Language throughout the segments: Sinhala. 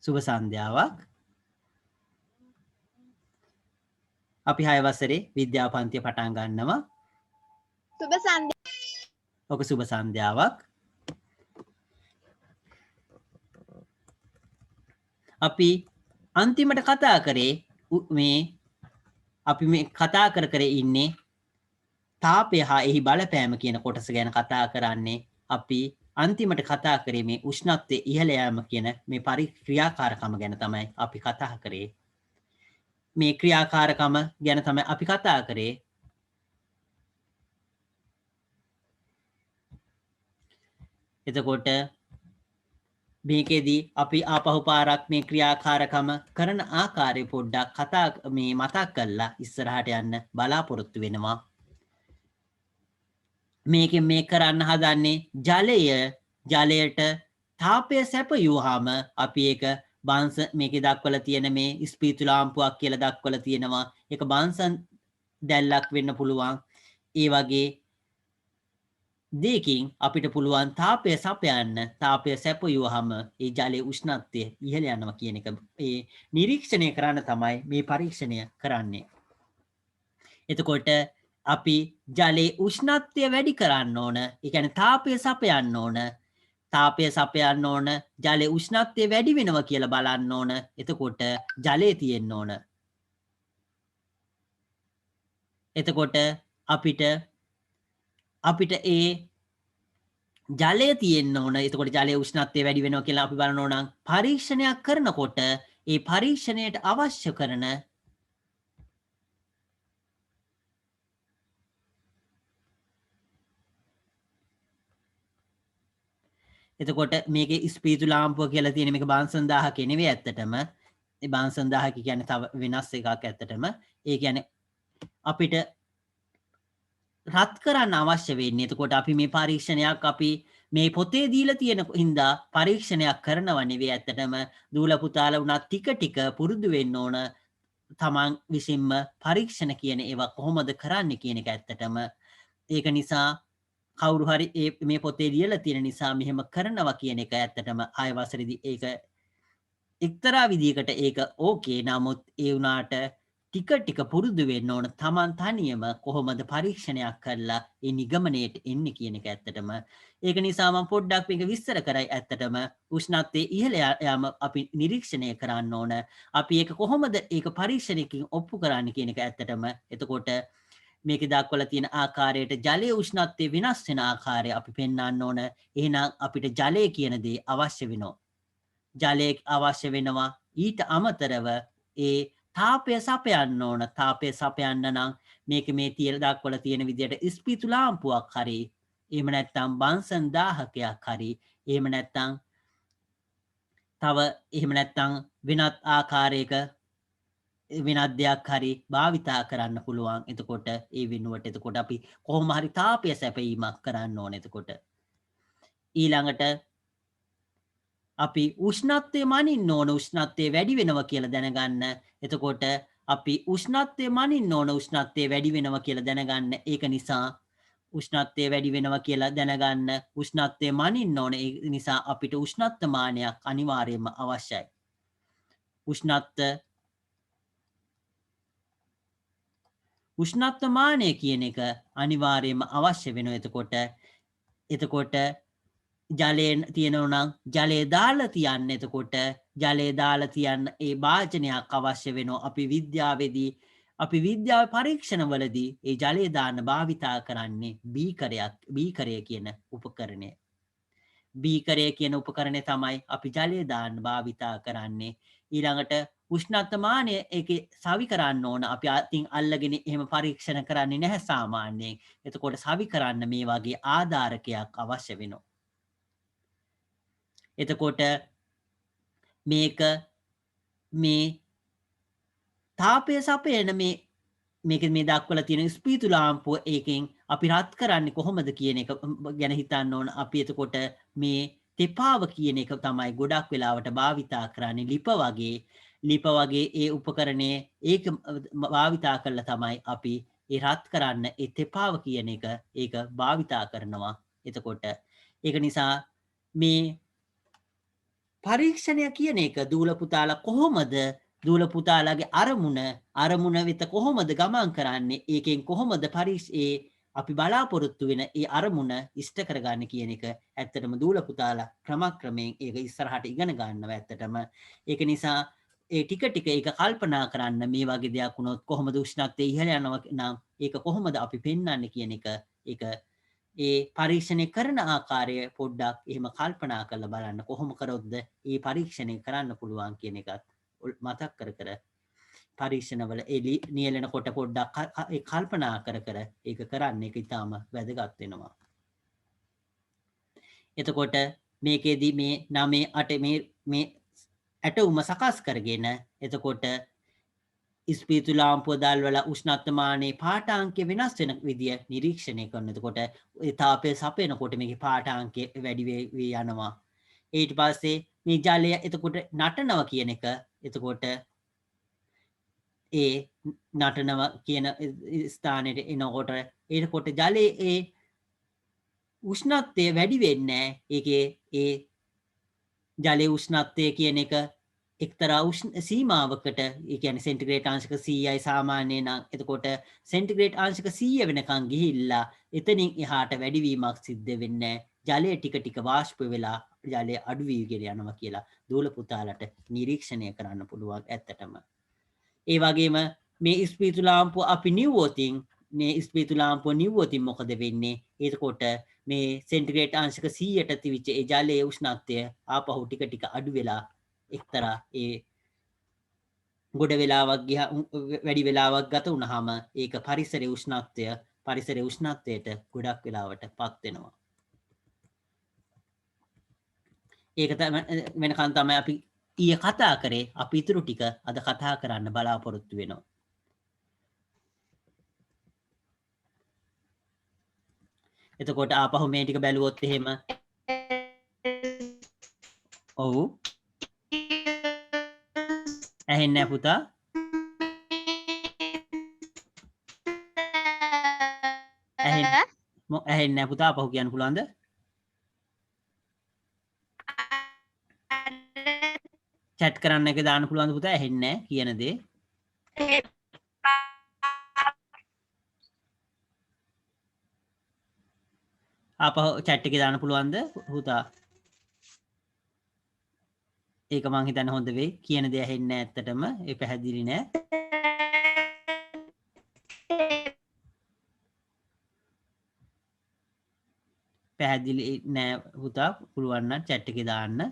සුබ සන්ධ්‍යාවක්. අපි 6 වසරේ විද්‍යා පන්තිය පටන් ගන්නවා. සුබ සන්ධ්‍යාවක්. ඔක සුබ සන්ධ්‍යාවක්. අපි අන්තිමට කතා කරේ අපි මේ කතා කර ඉන්නේ තාපය හා එහි බලපෑම කියන කොටස ගැන කතා කරන්නේ. අපි අන්තිමට කතා කරේ මේ උෂ්ණත්වය ඉහළ යාම කියන මේ ක්‍රියාකාරකම ගැන තමයි අපි කතා කරේ. මේ ක්‍රියාකාරකම ගැන තමයි අපි කතා කරේ. එතකොට මේකෙදී අපි ආපහු පාරක් මේ ක්‍රියාකාරකම කරන ආකාරය පොඩ්ඩක් මේ මතක් කරලා ඉස්සරහට යන්න බලාපොරොත්තු වෙනවා. මේකෙන් මේ කරන්න හදන්නේ ජලයට තාපය සැපයුවාම අපි ඒක මේකේ දක්වලා තියෙන මේ ස්පීතු ලාම්පුවක් කියලා දක්වලා තියෙනවා. ඒක බන්සන් දැල්ලක් වෙන්න පුළුවන්. ඒ වගේ දෙකින් අපිට පුළුවන් තාපය සැපයුවාම ඒ ජලයේ උෂ්ණත්වය ඉහළ යනවා කියන එක ඒ නිරීක්ෂණය කරන්න තමයි මේ පරීක්ෂණය කරන්නේ. එතකොට අපි ජලයේ උෂ්ණත්වය වැඩි කරන්න ඕන. ඒ කියන්නේ තාපය සපයන්න ඕන. තාපය සපයන්න ඕන. ජලයේ උෂ්ණත්වය වැඩි වෙනවා කියලා බලන්න ඕන. එතකොට ජලය තියෙන්න ඕන. එතකොට අපිට ඒ ජලය තියෙන්න ඕන. එතකොට ජලයේ උෂ්ණත්වය වැඩි වෙනවා කියලා අපි බලන්න ඕන. පරීක්ෂණයක් කරනකොට ඒ පරීක්ෂණයට අවශ්‍ය කරන එතකොට මේකේ ස්පීතු ලාම්පුව කියලා තියෙන මේක බාන්සන් 1000 නෙවෙයි ඇත්තටම. ඒ බාන්සන් 1000 කියන්නේ තව වෙනස් එකක් ඇත්තටම. ඒ කියන්නේ අපිට රත් කරන්න අවශ්‍ය වෙන්නේ. එතකොට අපි මේ පරීක්ෂණයක් අපි මේ පොතේ දීලා තියෙන හින්දා පරීක්ෂණයක් කරනව නෙවෙයි ඇත්තටම. දූල පුතාලා උනා ටික පුරුදු වෙන්න ඕන. තමන් විසින්ම පරීක්ෂණ කියන ඒවා කොහොමද කරන්න කියන එක ඇත්තටම. ඒක නිසා කවුරු හරි මේ පොතේ ලියලා තියෙන නිසා මෙහෙම කරනවා කියන එක ඇත්තටම 6 වසරේදී ඒක එක්තරා විදිහකට ඒක ඕකේ. නමුත් ඒ උනාට ටික පුරුදු වෙන්න ඕන. තමන් තනියම කොහොමද පරීක්ෂණයක් කරලා ඒ නිගමනයට එන්නේ කියන එක ඇත්තටම. ඒක නිසා මම පොඩ්ඩක් මේක විස්තර කරයි. ඇත්තටම උෂ්ණත්වයේ ඉහළ යාම අපි නිරීක්ෂණය කරන්න ඕන. අපි ඒක කොහොමද ඒක පරීක්ෂණයකින් ඔප්පු කරන්න කියන එක ඇත්තටම. එතකොට මේක දක්වලා තියෙන ආකාරයට ජලයේ උෂ්ණත්වය වෙනස් වෙන ආකාරය අපි පෙන්වන්න ඕන. එහෙනම් අපිට ජලය කියන දේ අවශ්‍ය වෙනවා. ජලය අවශ්‍ය වෙනවා. ඊට අමතරව ඒ තාපය සපයන්න ඕන. තාපය සපයන්න නම් මේක මේ දක්වලා තියෙන විදිහට ස්පීතු ලාම්පුවක් හරි එහෙම නැත්නම් බන්සන් 1000ක් හරි එහෙම නැත්නම් වෙනත් ආකාරයක වෙනත් දෙයක් හරි භාවිතා කරන්න පුළුවන්. එතකොට ඒ වෙනුවට එතකොට අපි කොහොම හරි තාපය සැපයීමක් කරන්න ඕන. එතකොට ඊළඟට අපි උෂ්ණත්වය මනින්න ඕන. උෂ්ණත්වය වැඩි වෙනවා කියලා දැනගන්න. එතකොට අපි උෂ්ණත්වය මනින්න ඕන. උෂ්ණත්වය වැඩි වෙනවා කියලා දැනගන්න. ඒක නිසා උෂ්ණත්වය වැඩි වෙනවා කියලා දැනගන්න උෂ්ණත්වය මනින්න ඕන. ඒ නිසා අපිට උෂ්ණත්ව මානයක් අනිවාර්යයෙන්ම අවශ්‍යයි. උෂ්ණත්ව මානය කියන එක අනිවාර්යයෙන්ම අවශ්‍ය වෙනවා. එතකොට ජලයෙන් තියෙනවා නම් ජලය දාලා තියන්න. එතකොට ජලය දාලා තියන්න ඒ වාචනයක් අවශ්‍ය වෙනවා. අපි විද්‍යාව පරීක්ෂණවලදී ඒ ජලය දාන්න භාවිතා කරන්නේ බීකරය කියන උපකරණය. බීකරය කියන උපකරණය තමයි අපි ජලය දාන්න භාවිතා කරන්නේ. ඊළඟට උෂ්ණත්වමානය ඒක සවි කරන්න ඕන. අපි අතින් අල්ලගෙන එහෙම පරීක්ෂණ කරන්නේ නැහැ සාමාන්‍යයෙන්. එතකොට සවි කරන්න මේ වගේ ආධාරකයක් අවශ්‍ය වෙනවා. එතකොට මේක මේ තාපය සපයන මේක මේ දක්වලා තියෙන ස්පීතු ලාම්පුව ඒකෙන් අපි රත් කරන්නේ කොහොමද කියන එක ගැන හිතන්න ඕන. අපි එතකොට මේ තෙපාව කියන එක තමයි ගොඩක් වෙලාවට භාවිතා කරන්නේ. ලිප වගේ ඒ උපකරණයේ ඒක භාවිතා කරලා තමයි අපි ඒ රත් කරන්න ඒ තෙපාව කියන එක ඒක භාවිතා කරනවා. එතකොට ඒක නිසා මේ පරීක්ෂණය කියන එක දූල පුතාලා කොහොමද දූල පුතාලාගේ අරමුණ වෙත කොහොමද ගමන් කරන්නේ? ඒකෙන් කොහොමද අපි බලාපොරොත්තු වෙන ඒ අරමුණ ඉෂ්ට කරගන්න කියන එක ඇත්තටම දූල පුතාලා ක්‍රමක්‍රමයෙන් ඒක ඉස්සරහට ඉගෙන ගන්නවා ඇත්තටම. ඒක නිසා ඒ ටික ටික ඒක කල්පනා කරන්න මේ වගේ දෙයක් වුණොත් කොහොමද උෂ්ණත්වය ඉහළ යනවා නම් ඒක කොහොමද අපි පෙන්වන්නේ කියන එක ඒක ඒ පරීක්ෂණය කරන ආකාරය පොඩ්ඩක් එහෙම කල්පනා කරලා බලන්න කොහොම කරොත්ද ඒ පරීක්ෂණය කරන්න පුළුවන් කියන එකත් මතක් කර පරීක්ෂණවල නියැලෙනකොට පොඩ්ඩක් කල්පනා කර ඒක කරන්න එක ඉතාම වැදගත් වෙනවා. එතකොට මේකේදී මේ 9 8 මේ ඇටවුම සකස් කරගෙන එතකොට ස්පීතු ලාම්පුව දැල්වලා උෂ්ණත්වමානයේ පාඨාංකය වෙනස් වෙන විදිය නිරීක්ෂණය කරන. එතකොට ඒ තාපය සපයනකොට මේකේ පාඨාංකය වැඩි වී යනවා. ඊට පස්සේ මේ ජලය එතකොට නටනවා කියන එක එතකොට ඒ නටනව කියන ස්ථානෙට එනකොට එතකොට ජලයේ ඒ උෂ්ණත්වය වැඩි වෙන්නේ ඒකේ ඒ ජලයේ උෂ්ණත්වය කියන එක එක්තරා සීමාවකට ඒ කියන්නේ සෙන්ටිග්‍රේඩ් අංශක 100යි සාමාන්‍ය නම් එතකොට සෙන්ටිග්‍රේඩ් අංශක 100 වෙනකන් ගිහිල්ලා එතනින් එහාට වැඩිවීමක් සිද්ධ වෙන්නේ ජලය ටික ටික වාෂ්ප වෙලා ජලය අඩු වීගෙන යනවා කියලා දූල පුතාලට නිරීක්ෂණය කරන්න පුළුවන් ඇත්තටම. ඒ වගේම මේ ස්පීතු ලාම්පුව අපි නිව්වොතින් මේ ස්පීතු ලාම්පුව නිව්වොතින් මොකද වෙන්නේ? එතකොට මේ සෙන්ටිග්‍රේඩ් අංශක 100ට තිබිච්ච ඒ ජලයේ උෂ්ණත්වය ආපහු ටික ටික අඩු වෙලා එක්තරා ඒ ගොඩ වෙලාවක් වැඩි වෙලාවක් ගත වුණාම ඒක පරිසරයේ උෂ්ණත්වයට ගොඩක් වෙලාවට පත් වෙනවා. ඒක වෙනකන් තමයි අපි ඊයේ කතා කරේ. අපි ඊටු ටික අද කතා කරන්න බලාපොරොත්තු වෙනවා. එතකොට ආපහු මේ ටික බැලුවොත් එහෙම ඔව් ඇහෙන්නේ නැහැ පුතා. ඇහෙන්නේ නැහැ පුතා. ආපහු කියන්න පුළුවන්ද? chat කරන්න එක දාන්න පුළුවන්ද පුතා? ඇහෙන්නේ නැහැ කියන දේ. ආපහු chat එකේ දාන්න පුළුවන්ද පුතා? ඒක මං හිතන්නේ හොඳ වෙයි. කියන දේ ඇහෙන්නේ නැහැ ඇත්තටම. ඒ පැහැදිලි නෑ. පැහැදිලි නෑ පුතා. පුළුවන් නම් chat එකේ දාන්න.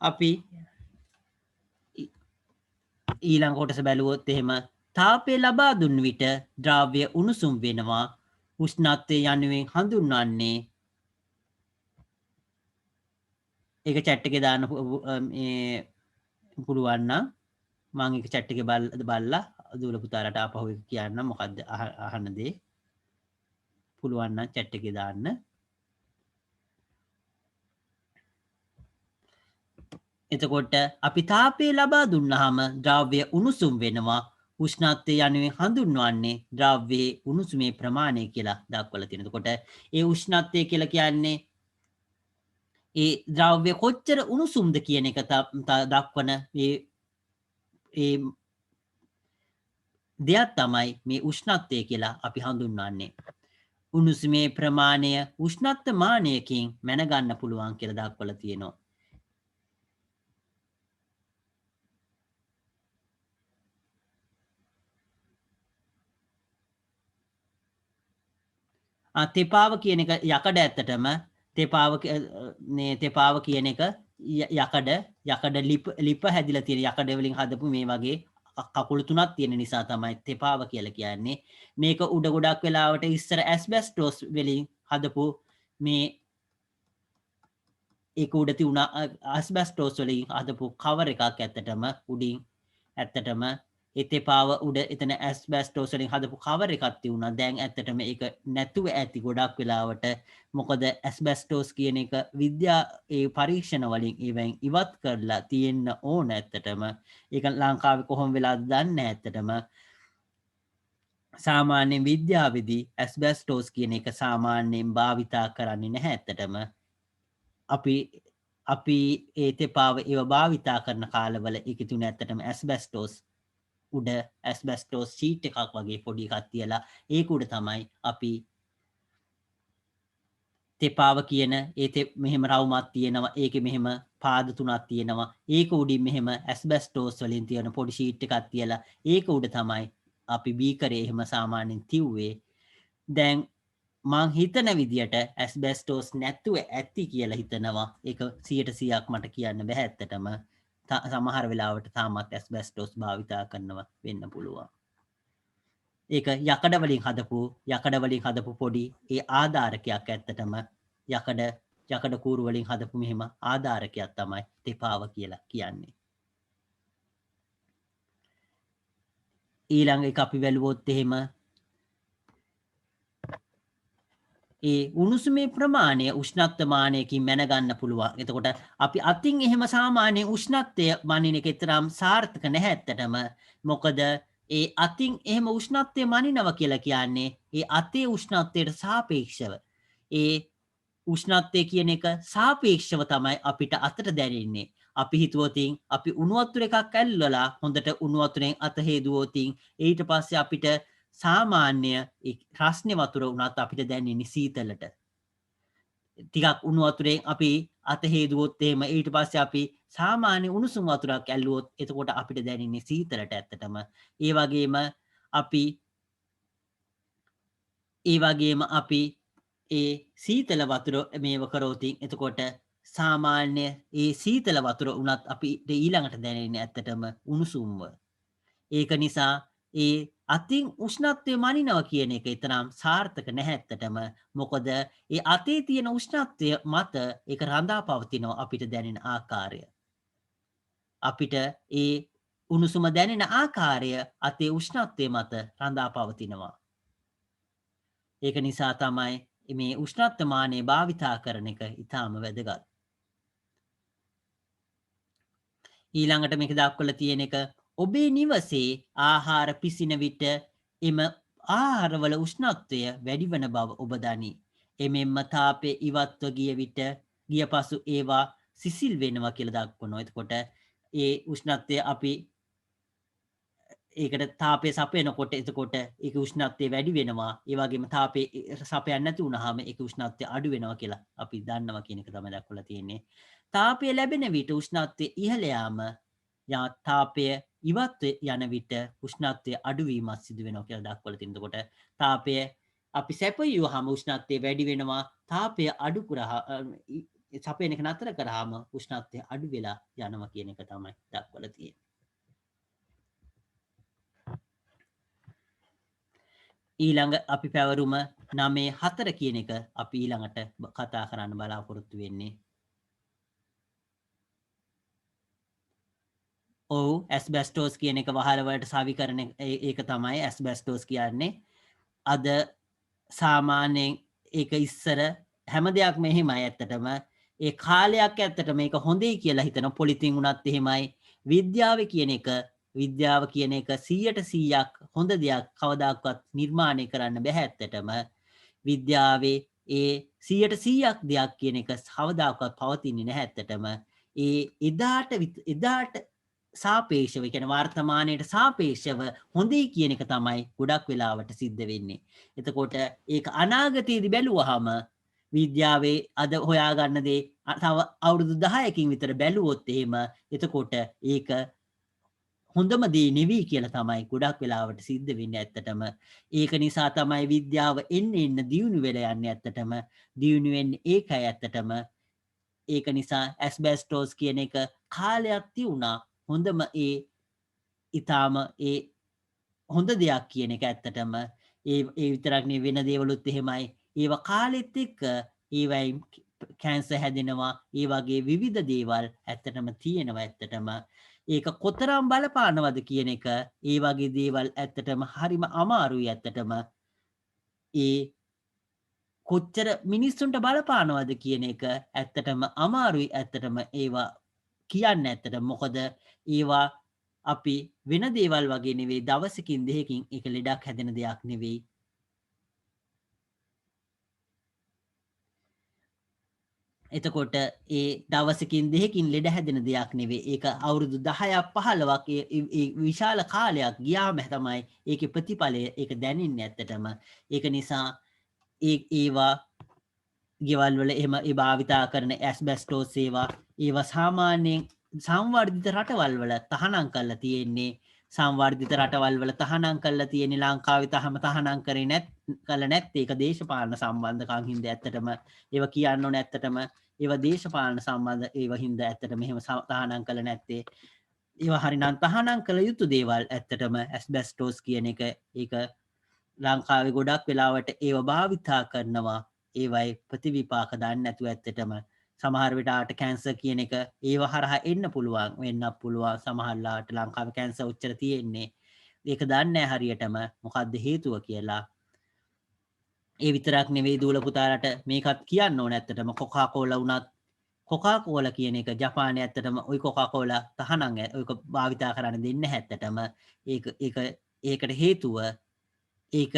අපි ඊළඟ කොටස බැලුවොත් එහෙම තාපය ලබා දුන් විට ද්‍රව්‍ය උණුසුම් වෙනවා. උෂ්ණත්වය යනුවෙන් හඳුන්වන්නේ ඒක chat එකේ දාන්න පුළුවන් නම් මම ඒක chat එකේ බලලා දූල පුතාලට ආපහු කියන්නම් මොකද්ද අහන්න දේ. පුළුවන් නම් chat එකේ දාන්න. එතකොට අපි තාපය ලබා දුන්නාම ද්‍රව්‍ය උණුසුම් වෙනවා. උෂ්ණත්වය යනුවෙන් හඳුන්වන්නේ ද්‍රව්‍යයේ උණුසුමේ ප්‍රමාණය කියලා දක්වලා තියෙනවා. එතකොට ඒ උෂ්ණත්වය කියලා කියන්නේ ඒ ද්‍රව්‍ය කොච්චර උණුසුම්ද කියන එක දක්වන ඒ දෙයක් තමයි මේ උෂ්ණත්වය කියලා අපි හඳුන්වන්නේ. උණුසුමේ ප්‍රමාණය උෂ්ණත්ව මානයකින් මැනගන්න පුළුවන් කියලා දක්වලා තියෙනවා. තෙපාව කියන එක යකඩ ඇත්තටම තෙපාව කියන එක යකඩ ලිප හැදිලා තියෙන යකඩ වලින් හදපු මේ වගේ කකුළු තුනක් තියෙන නිසා තමයි තෙපාව කියලා කියන්නේ. මේක උඩ ගොඩක් වෙලාවට ඉස්සර ඇස්බෙස්ටෝස් වලින් හදපු මේ ඒක උඩ තියුණ ඇස්බෙස්ටෝස් වලින් හදපු කවර් එකක් ඇත්තටම උඩින් ඇත්තටම ඒ තෙපාව උඩ එතන ඇස්බෙස්ටෝස් වලින් හදපු කවර් එකක් තියුණා. දැන් ඇත්තටම ඒක නැතුව ඇති ගොඩක් වෙලාවට. මොකද ඇස්බෙස්ටෝස් කියන එක ඒ පරීක්ෂණ වලින් ඒවෙන් ඉවත් කරලා තියෙන්න ඕන ඇත්තටම. ඒක ලංකාවේ කොහොම වෙලාද දන්නේ නැහැ ඇත්තටම. සාමාන්‍යයෙන් විද්‍යාවේදී ඇස්බෙස්ටෝස් කියන එක සාමාන්‍යයෙන් භාවිතා කරන්නේ නැහැ ඇත්තටම. අපි අපි ඒ තෙපාව ඒව භාවිතා කරන කාලවල ඒකේ තුන ඇත්තටම ඇස්බෙස්ටෝස් උඩ ඇස්බෙස්ටෝස් ෂීට් එකක් වගේ පොඩි එකක් තියලා ඒක උඩ තමයි අපි තෙපාව කියන ඒ මෙහෙම රවුමක් තියෙනවා. ඒකේ මෙහෙම පාද තුනක් තියෙනවා. ඒක උඩින් මෙහෙම ඇස්බෙස්ටෝස් වලින් තියෙන පොඩි ෂීට් එකක් තියලා ඒක උඩ තමයි අපි බීකරේ එහෙම සාමාන්‍යයෙන් තිව්වේ. දැන් මං හිතන විදියට ඇස්බෙස්ටෝස් නැතුව ඇති කියලා හිතනවා. ඒක 100%ක් මට කියන්න බෑ ඇත්තටම. සමහර වෙලාවට තාමත් ඇස්බෙස්ටෝස් භාවිතා කරනවා වෙන්න පුළුවන්. ඒක යකඩ වලින් හදපු පොඩි ඒ ආධාරකයක් ඇත්තටම යකඩ කූරු වලින් හදපු මෙහෙම ආධාරකයක් තමයි තෙපාව කියලා කියන්නේ. ඊළඟ එක අපි බැලුවොත් එහෙම ඒ උණුසුමේ ප්‍රමාණය උෂ්ණත්වමානයකින් මැනගන්න පුළුවන්. එතකොට අපි අතින් එහෙම සාමාන්‍යයෙන් උෂ්ණත්වය මනින එක තරම් සාර්ථක නැහැ ඇත්තටම. මොකද ඒ අතින් එහෙම උෂ්ණත්වය මනිනවා කියලා කියන්නේ ඒ අතේ උෂ්ණත්වයට සාපේක්ෂව ඒ උෂ්ණත්වය කියන එක සාපේක්ෂව තමයි අපිට අතට දැනෙන්නේ. අපි හිතුවොතින් අපි උණු වතුර එකක් ඇල්ලලා හොඳට උණු වතුරෙන් අත හේදුවොතින් ඊට පස්සේ අපිට සාමාන්‍ය රස්නේ වතුර උනත් අපිට දැනෙන්නේ සීතලට. ටිකක් උණු වතුරෙන් අපි අත හේදුවොත් එහෙම ඊට පස්සේ අපි සාමාන්‍ය උණුසුම් වතුරක් ඇල්ලුවොත් එතකොට අපිට දැනෙන්නේ සීතලට ඇත්තටම. ඒ වගේම අපි ඒ සීතල වතුර මේව කරෝතින් එතකොට සාමාන්‍ය ඒ සීතල වතුර උනත් අපිට ඊළඟට දැනෙන්නේ ඇත්තටම උණුසුම්ව. ඒක නිසා ඒ අතින් උෂ්ණත්වය මනිනව කියන එක තරම් සාර්ථක නැහැ ඇත්තටම. මොකද ඒ අතේ තියෙන උෂ්ණත්වය මත ඒක රඳා පවතිනවා අපිට දැනෙන ආකාරය. අපිට ඒ උණුසුම දැනෙන ආකාරය අතේ උෂ්ණත්වය මත රඳා පවතිනවා. ඒක නිසා තමයි මේ උෂ්ණත්වමානය භාවිතා කරන එක ඉතාම වැදගත්. ඊළඟට මේක දක්වලා තියෙන එක ඔබේ නිවසේ ආහාර පිසින විට එම ආහාරවල උෂ්ණත්වය වැඩි වන බව ඔබ දනි. එමෙන්ම තාපය ඉවත්ව ගිය පසු ඒවා සිසිල් වෙනවා කියලා දක්වනවා. එතකොට ඒ උෂ්ණත්වය අපි ඒකට තාපය සපයනකොට එතකොට ඒක උෂ්ණත්වය වැඩි වෙනවා. ඒ වගේම තාපය සපයන්නේ නැති වුනහම ඒක උෂ්ණත්වය අඩු වෙනවා කියලා අපි දන්නවා කියන එක තමයි දක්වලා තියෙන්නේ. තාපය ලැබෙන විට උෂ්ණත්වය ඉහළ යාම තාපය ඉවත් යන විට උෂ්ණත්වය අඩුවීමක් සිදු වෙනවා කියලා දක්වලා තියෙනවා. එතකොට තාපය අපි සැපයුවාම උෂ්ණත්වය වැඩි වෙනවා. තාපය අඩු කරා සපයන එක නතර කරාම උෂ්ණත්වය අඩු වෙලා යනවා කියන එක තමයි දක්වලා තියෙන්නේ. ඊළඟ අපි පැවරුම 9.4 කියන එක අපි ඊළඟට කතා කරන්න බලාපොරොත්තු වෙන්නේ. ඔව් ඇස්බෙස්ටෝස් කියන එක වහල වලට සවි කරන ඒක තමයි ඇස්බෙස්ටෝස් කියන්නේ. අද සාමාන්‍යයෙන් ඒක ඉස්සර හැම දෙයක්ම එහෙමයි ඇත්තටම. ඒ කාලයක් ඇත්තට මේක හොඳයි කියලා හිතන පොලිතින් උනත් එහෙමයි. විද්‍යාව කියන එක 100%ක් හොඳ දෙයක් කවදාකවත් නිර්මාණය කරන්න බැහැ ඇත්තටම. විද්‍යාවේ ඒ 100%ක් දෙයක් කියන එක කවදාකවත් පවතින්නේ නැහැ ඇත්තටම. ඒ එදාට සාපේක්ෂව කියන වර්තමානයට සාපේක්ෂව හොඳයි කියන එක තමයි ගොඩක් වෙලාවට සිද්ධ වෙන්නේ. එතකොට ඒක අනාගතයේදී බැලුවහම විද්‍යාවේ අද හොයාගන්න දේ තව අවුරුදු 10කින් විතර බැලුවොත් එහෙම එතකොට ඒක හොඳම දේ නෙවෙයි කියලා තමයි ගොඩක් වෙලාවට සිද්ධ වෙන්නේ ඇත්තටම. ඒක නිසා තමයි විද්‍යාව එන්න දියුණු වෙලා යන්නේ ඇත්තටම. දියුණු වෙන්නේ ඒකයි ඇත්තටම. ඒක නිසා ඇස්බෙස්ටෝස් කියන එක කාලයක් තියුණා. හොඳම ඊටාම හොඳ දෙයක් කියන එක ඇත්තටම ඒ විතරක් නෙවෙයි වෙන දේවලුත් එහෙමයි. ඒවා කාලෙත් එක්ක ඒවයින් කැන්සර් හැදෙනවා. ඒ වගේ විවිධ දේවල් ඇත්තටම තියෙනවා ඇත්තටම. ඒක කොතරම් බලපානවද කියන එක ඒ වගේ දේවල් ඇත්තටම හරිම අමාරුයි ඇත්තටම. ඒ කොච්චර මිනිස්සුන්ට බලපානවද කියන එක ඇත්තටම අමාරුයි ඇත්තටම ඒවා කියන්න ඇත්තට. මොකද ඒවා අපි වෙන දේවල් වගේ නෙවෙයි දවසකින් දෙකකින් එක ලෙඩක් හැදෙන දෙයක් නෙවෙයි. එතකොට ඒ දවසකින් දෙකකින් ලෙඩ හැදෙන දෙයක් නෙවෙයි. ඒක අවුරුදු 10ක් 15ක් ඒ විශාල කාලයක් ගියාම තමයි ඒකේ ප්‍රතිඵලය ඒක දැනෙන්නේ ඇත්තටම. ඒක නිසා ඒවා ගෙවල් වල එහෙම ඒ භාවිතා කරන ඇස්බෙස්ටෝස් ඒවා සාමාන්‍යයෙන් සංවර්ධිත රටවල් වල තහනම් කරලා තියෙන්නේ. සංවර්ධිත රටවල් වල තහනම් කරලා තියෙන්නේ ලංකාවේ තහනම් කරේ කළ නැත්තේ ඒක දේශපාලන සම්බන්ධකම් හින්දා ඇත්තටම ඒව කියන්න ඕනේ ඇත්තටම ඒව දේශපාලන සම්බන්ධ ඒව හින්දා ඇත්තටම මෙහෙම තහනම් කළ නැත්තේ ඒව හරිනම් තහනම් කළ යුතු දේවල් ඇත්තටම ඇස්බෙස්ටෝස් කියන එක ඒක ලංකාවේ ගොඩක් වෙලාවට ඒව භාවිතා කරනවා ඒවයි ප්‍රතිවිපාක දන්නේ නැතුව ඇත්තටම සමහර වෙලාවට කැන්සර් කියන එක ඒව හරහා එන්න පුළුවන් වෙන්නත් පුළුවන් සමහරලාට ලංකාවේ කැන්සර් උච්චර තියෙන්නේ ඒක දන්නේ නැහැ හරියටම මොකද්ද හේතුව කියලා ඒ විතරක් නෙවෙයි දූල පුතාලට මේකත් කියන්න ඕන ඇත්තටම කොකාකෝලා වුණත් කොකාකෝලා කියන එක ජපානයේ ඇත්තටම ওই කොකාකෝලා තහනම් ඔයක භාවිතා කරන්න දෙන්නේ නැහැ ඇත්තටම ඒකට හේතුව ඒක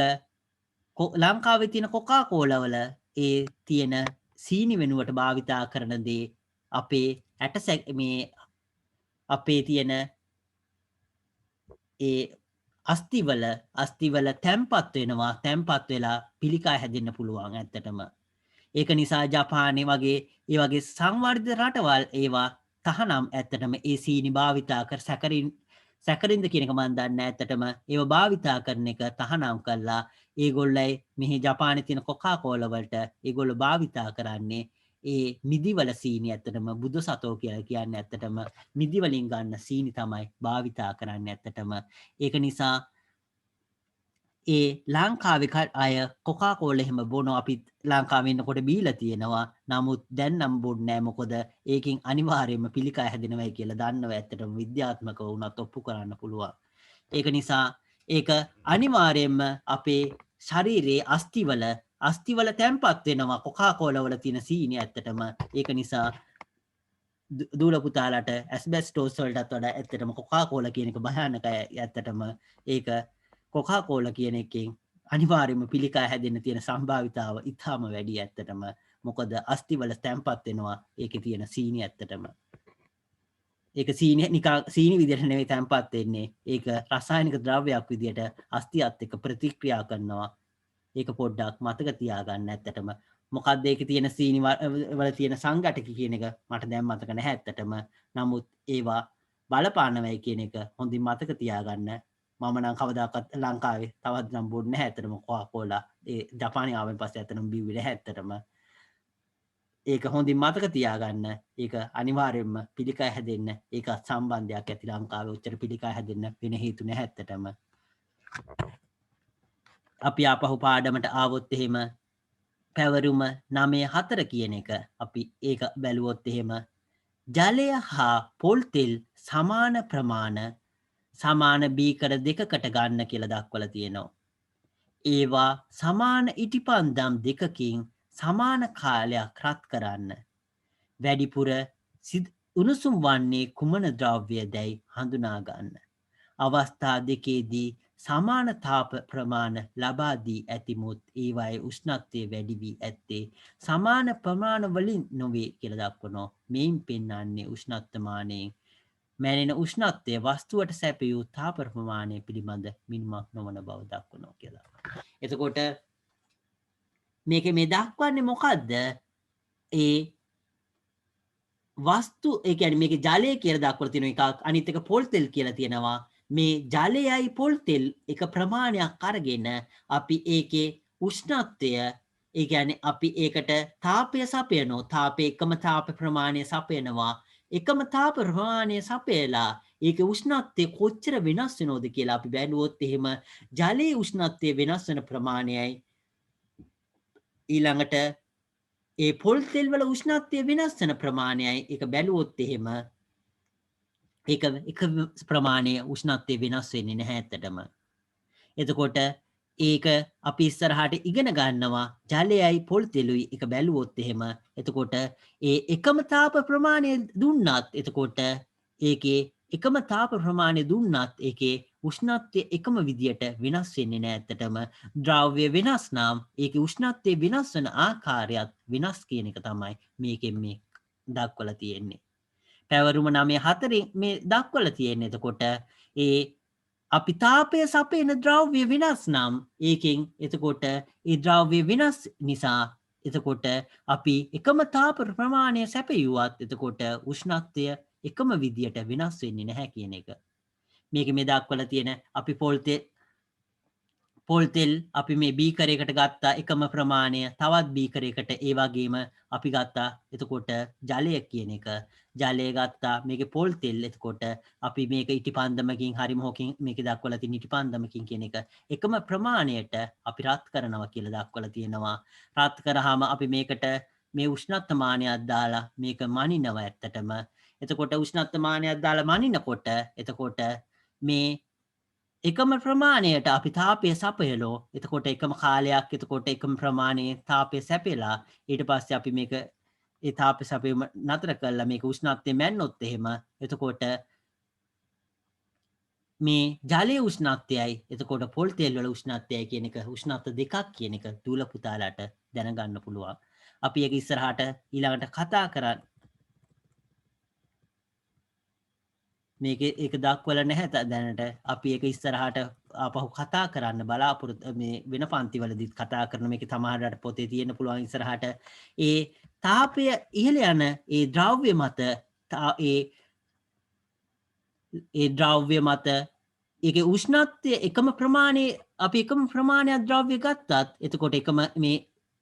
ලංකාවේ තියෙන කොකාකෝලා වල ඒ තියෙන සීනි වෙනුවට භාවිතා කරන දේ අපේ අපේ තියෙන ඒ අස්තිවල තැම්පත් වෙනවා තැම්පත් වෙලා පිළිකා හැදෙන්න පුළුවන් ඇත්තටම. ඒක නිසා ජපානයේ වගේ ඒ වගේ සංවර්ධිත රටවල් ඒවා තහනම් ඇත්තටම ඒ සීනි භාවිතා කර සැකරින්ද කියන එක මම දන්නේ ඇත්තටම ඒව භාවිතා කරන එක තහනම් කළා ඒගොල්ලයි මෙහි ජපානයේ තියෙන කොකාකෝලා වලට ඒගොල්ලෝ භාවිතා කරන්නේ ඒ මිදිවල සීනි ඇත්තටම බුදු සතෝ කියලා කියන්නේ ඇත්තටම මිදි වලින් ගන්න සීනි තමයි භාවිතා කරන්නේ ඇත්තටම ඒක නිසා ඒ ලංකාවේ අය කොකාකෝලා එහෙම බොනවා අපි ලංකාවේ ඉන්නකොට බීලා තියෙනවා නමුත් දැන් නම් බොන්නේ නැහැ මොකද ඒකෙන් අනිවාර්යයෙන්ම පිළිකා හැදෙනවයි කියලා දන්නවා ඇත්තටම විද්‍යාත්මකව වුණත් ඔප්පු කරන්න පුළුවන් ඒක නිසා ඒක අනිවාර්යයෙන්ම අපේ ශරීරයේ අස්තිවල තැම්පත් වෙනවා කොකාකෝලා වල තියෙන සීනි ඇත්තටම ඒක නිසා දූල පුතාලට ඇස්බෙස්ටෝස් වලටත් වඩා ඇත්තටම කොකාකෝලා කියන එක භයානකයි ඇත්තටම ඒක කොකාකෝලා කියන එකෙන් අනිවාර්යයෙන්ම පිළිකා හැදෙන්න තියෙන සම්භාවිතාව ඉතාම වැඩි ඇත්තටම මොකද අස්තිවල තැම්පත් වෙනවා ඒකේ තියෙන සීනි ඇත්තටම ඒක සීනි විදිහට නෙවෙයි තැම්පත් වෙන්නේ ඒක රසායනික ද්‍රව්‍යයක් විදිහට අස්තියත් එක්ක ප්‍රතික්‍රියා කරනවා ඒක පොඩ්ඩක් මතක තියාගන්න ඇත්තටම මොකක්ද ඒකේ තියෙන සීනි වල තියෙන සංඝටක කියන එක මට දැන් මතක නැහැ ඇත්තටම නමුත් ඒවා බලපානවයි කියන එක හොඳින් මතක තියාගන්න මම නම් කවදාකවත් ලංකාවේ තවත් නම් බොන්නේ නැහැ ඇත්තටම කොකාකෝලා ඒ ජපානයේ ආවෙන් පස්සේ ඇත්තටම බිව්වේ නැහැ ඇත්තටම ඒක හොඳින් මතක තියාගන්න ඒක අනිවාර්යයෙන්ම පිළිකා හැදෙන්න ඒක සම්බන්ධයක් ඇති ලංකාවේ උච්චර පිළිකා හැදෙන්න වෙන හේතු නැහැ ඇත්තටම අපි ආපහු පාඩමට ආවොත් එහෙම පැවරුම 9.4 කියන එක අපි ඒක බැලුවොත් එහෙම ජලය හා පොල් තෙල් සමාන ප්‍රමාණ සමාන බීකර දෙකකට ගන්න කියලා දක්වලා තියෙනවා. ඒවා සමාන ඉටිපන්දම් දෙකකින් සමාන කාලයක් රත් කරන්න. වැඩිපුර උණුසුම් වන්නේ කුමන ද්‍රව්‍යයදයි හඳුනා ගන්න. අවස්ථා දෙකේදී සමාන තාප ප්‍රමාණ ලබා දී ඇතිමුත් ඒවායේ උෂ්ණත්වය වැඩි වී ඇත්තේ සමාන ප්‍රමාණ වලින් නොවේ කියලා දක්වනවා. මේන් පෙන්වන්නේ උෂ්ණත්වමානයෙන් මැනෙන උෂ්ණත්වය වස්තුවට සැපයූ තාප ප්‍රමාණය පිළිබඳ මිනිමක් නොවන බව දක්වනවා කියලා. එතකොට මේක මේ දක්වන්නේ මොකද්ද? ඒ වස්තු ඒ කියන්නේ මේකේ ජලය කියලා දක්වලා තියෙන එකක් අනිත් එක පොල් තෙල් කියලා තියෙනවා. මේ ජලයයි පොල් තෙල් එක ප්‍රමාණයක් අරගෙන අපි ඒකේ උෂ්ණත්වය ඒ කියන්නේ අපි ඒකට තාපය සපයනවා. තාපේ එකම තාප ප්‍රමාණය සපයනවා. එකම තාප ප්‍රමාණය සපයලා ඒකේ උෂ්ණත්වය කොච්චර වෙනස් වෙනවද කියලා අපි බැලුවොත් එහෙම ජලයේ උෂ්ණත්වය වෙනස් වෙන ප්‍රමාණයයි ඊළඟට ඒ පොල් තෙල් වල උෂ්ණත්වය වෙනස් වෙන ප්‍රමාණයයි ඒක බැලුවොත් එහෙම ඒක එක ප්‍රමාණයේ උෂ්ණත්වය වෙනස් වෙන්නේ නැහැ ඇත්තටම. එතකොට ඒක අපි ඉස්සරහට ඉගෙන ගන්නවා ජලයයි පොල් තෙලුයි එක බැලුවොත් එහෙම එතකොට ඒ එකම තාප ප්‍රමාණය දුන්නත් එතකොට ඒකේ එකම තාප ප්‍රමාණය දුන්නත් ඒකේ උෂ්ණත්වය එකම විදියට වෙනස් වෙන්නේ නැහැ. ඇත්තටම ද්‍රව්‍ය වෙනස් නම් ඒකේ උෂ්ණත්වය වෙනස් වෙන ආකාරයත් වෙනස් කියන එක තමයි මේකෙන් මේ දක්වලා තියෙන්නේ. පැවරුම 9:4 මේ දක්වලා තියෙන්නේ. එතකොට ඒ අපි තාපය සපයන ද්‍රව්‍ය වෙනස් නම් ඒකෙන් එතකොට ඒ ද්‍රව්‍ය වෙනස් නිසා එතකොට අපි එකම තාප ප්‍රමාණය සැපයුවත් එතකොට උෂ්ණත්වය එකම විදියට වෙනස් වෙන්නේ නැහැ කියන එක. මේක මේ දක්වලා තියෙන අපි පොල් තෙල් අපි මේ බීකරයකට ගත්තා එකම ප්‍රමාණය තවත් බීකරයකට ඒ වගේම අපි ගත්තා එතකොට ජලය කියන එක. ජලය ගත්තා මේකේ පොල් තෙල් එතකොට අපි මේක ඉටිපන්දමකින් හරි මොහොකින් මේක දක්වලා තියෙන ඉටිපන්දමකින් කියන එක එකම ප්‍රමාණයට අපි රත් කරනවා කියලා දක්වලා තියෙනවා. රත් කරාම අපි මේකට මේ උෂ්ණත්මානයක් දාලා මේක මනිනවා ඇත්තටම. එතකොට උෂ්ණත්මානයක් දාලා මනිනකොට එතකොට මේ එකම ප්‍රමාණයට අපි තාපය සපයලෝ එතකොට එකම කාලයක් එතකොට එකම ප්‍රමාණයේ තාපය සැපෙලා ඊට පස්සේ අපි මේක ඒ තාපය සපයීම නතර කළා මේක උෂ්ණත්වය මැන්නොත් එහෙම එතකොට මේ ජලයේ උෂ්ණත්වයයි එතකොට පොල් තෙල් වල උෂ්ණත්වයයි කියන එක උෂ්ණත්ව දෙකක් කියන එක දූල පුතාලාට දැනගන්න පුළුවන්. අපි ඒක ඉස්සරහට ඊළඟට කතා කරන්නේ මේක ඒක දක්වල නැහැ දැනට අපි ඒක ඉස්සරහට ආපහු කතා කරන්න බලාපොරොත්තු මේ වෙන පන්තිවලදීත් කතා කරන මේක තමාරට පොතේ තියෙන්න පුළුවන් ඉස්සරහට ඒ තාපය ඉහළ යන ඒ ද්‍රව්‍ය මත ඒ ද්‍රව්‍ය මත ඒකේ උෂ්ණත්වය එකම ප්‍රමාණයේ අපි එකම ප්‍රමාණයක් ද්‍රව්‍ය ගත්තත් එතකොට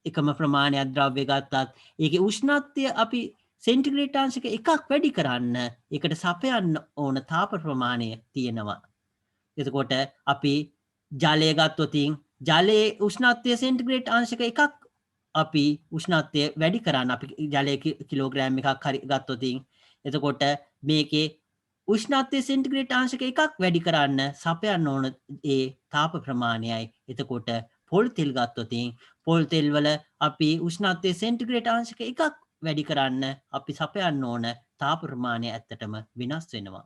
එකම ප්‍රමාණයක් ද්‍රව්‍ය ගත්තත් ඒකේ උෂ්ණත්වය අපි සෙන්ටිග්‍රේඩ් අංශක එකක් වැඩි කරන්න ඒකට සපයන්න ඕන තාප ප්‍රමාණය තියෙනවා. එතකොට අපි ජලය ගත්තොතින් ජලයේ උෂ්ණත්වය සෙන්ටිග්‍රේඩ් අංශක එකක් අපි උෂ්ණත්වය වැඩි කරන්න අපි ජලය කිලෝග්‍රෑම් එකක් හරි ගත්තොතින් එතකොට මේකේ උෂ්ණත්වය සෙන්ටිග්‍රේඩ් අංශක එකක් වැඩි කරන්න සපයන්න ඕන ඒ තාප ප්‍රමාණයයි. එතකොට පොල් තෙල් ගත්තොතින් පොල් තෙල් වල අපි උෂ්ණත්වය සෙන්ටිග්‍රේඩ් අංශක එකක් වැඩි කරන්න අපි සපයන්න ඕන තාප ප්‍රමාණය ඇත්තටම වෙනස් වෙනවා.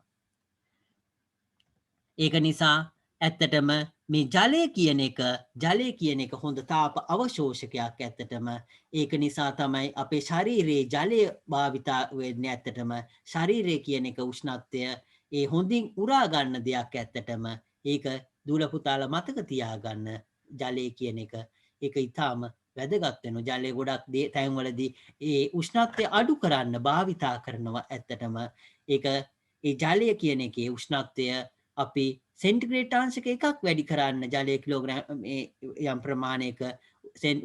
ඒක නිසා ඇත්තටම මේ ජලය කියන එක හොඳ තාප අවශෝෂකයක් ඇත්තටම. ඒක නිසා තමයි අපේ ශරීරයේ ජලය භාවිතා වෙන්නේ ඇත්තටම. ශරීරය කියන එක උෂ්ණත්වය ඒ හොඳින් උරා ගන්න දෙයක් ඇත්තටම. ඒක දූල පුතාලා මතක තියාගන්න ජලය කියන එක. ඒක ඊටාම වැදගත් වෙනවා. ජලය ගොඩක් තැන්වලදී ඒ උෂ්ණත්වය අඩු කරන්න භාවිතා කරනවා ඇත්තටම. ඒක ඒ ජලය කියන එකේ උෂ්ණත්වය අපි සෙන්ටිග්‍රේඩ් අංශක එකක් වැඩි කරන්න ජලය කිලෝග්‍රෑම් යම් ප්‍රමාණයක